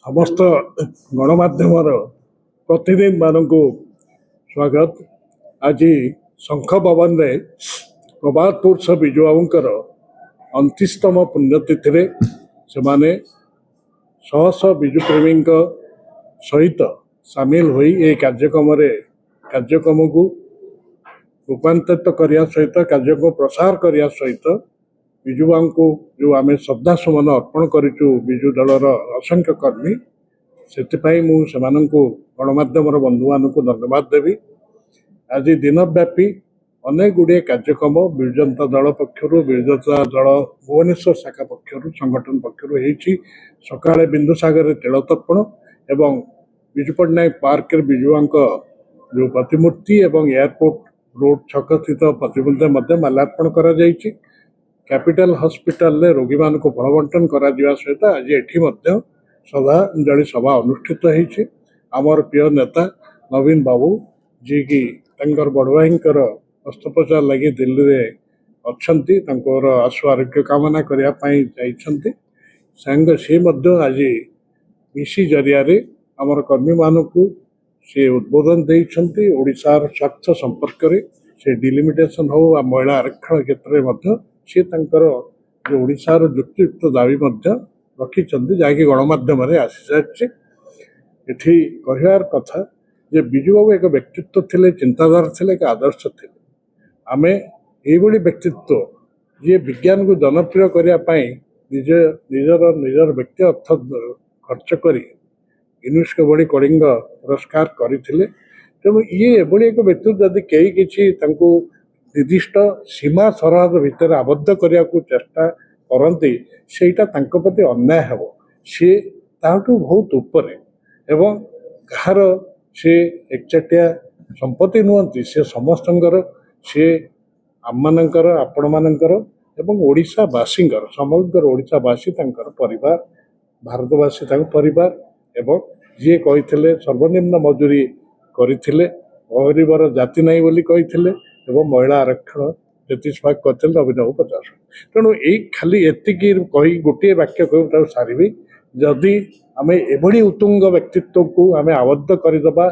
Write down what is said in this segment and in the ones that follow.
समस्त गणमाध्यम प्रतिनिधि मानक स्वागत। आज शंख भवन में प्रभात पुरुष विजु बाबूंकर 29तम पुण्यतिथि से माने शह शह विजु प्रेमी सहित सामिल हो कार्यक्रम को रूपांतरित करने सहित कार्यक्रम प्रसार करने सहित विजु बाबू को जो आम श्रद्धा सुमन अर्पण करूँ विजु दलर असंख्य कर्मी से गणमाध्यम बंधु मान धन्यवाद देवी। आज दिनव्यापी अनेक गुड़े कार्यक्रम विजु जनता दल पक्षर विजु जनता दल भुवनेश्वर शाखा पक्षर संगठन पक्षर सकाळे बिंदुसागर तेल तर्पण एवं विजु पट्टनायक पार्क विजुआ जो प्रतिमूर्ति एवं एयरपोर्ट रोड छक स्थित प्रतिमूर्ति माल्यार्पण कर कैपिटल हॉस्पिटल रोगी मान को फल बंटन करा सहित आज एठी श्रद्धांजलि सभा अनुष्ठित होती। आमर प्रिय नेता नवीन बाबू जी की बड़ भाई अस्त्रोपचार लगी दिल्ली में अच्छा आशु आरोग्य कामना करने सांग सी आज मिसी जरिया आमर कर्मी मान को सी उद्बोधन देइछंती ओडिशार स्वार्थ संपर्क में से डिलिमिटेशन हो महिला आरक्षण क्षेत्र में सी जो ओडिशार युक्तियुक्त दाबी रखी जहाँकि गणमाध्यम आसी सारी कहर कथा जे विजु बाबू एक व्यक्तित्व थे चिंताधारा थे एक आदर्श थे आम ये व्यक्तित्व जी विज्ञान को जनप्रिय करने निजर निजर व्यक्ति अर्थ खर्च कर यूनेस्को बड़ी कलिंग पुरस्कार करते तेणु ये एक व्यक्तित्व जदि कई किसी निर्दिष्ट सीमा सरहद भितर आबद्ध करने को चेष्टा करती सेटा प्रति अन्याय हे सी बहुत ऊपर एवं कहार से एकचाटिया संपत्ति नुहति से समस्त सी आम मानकर आपण मानकर एवं ओडिशावासी समग्र ओडिशावासी परिवार भारतवासी परिवार एवं जी कही सर्वनिम्न मजूरी करते गरीबर जाति नहीं बोली कही एवं महिला आरक्षण 33 भाग करते अभिनव 50। तेणु यही खाली एतिक कही गोटे वाक्य कह सारी जदि आम एभली उत्तुंग व्यक्तित्व को आम आबद्ध करदे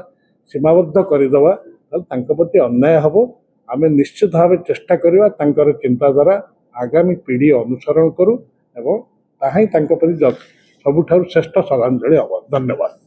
सीमाबद्ध करदे प्रति अन्याय हम आम निश्चित भाव चेष्टा करवा चिंताधारा आगामी पीढ़ी अनुसरण करूँ एवं ताही प्रति सबुठ श्रेष्ठ श्रद्धांजलि हम। धन्यवाद।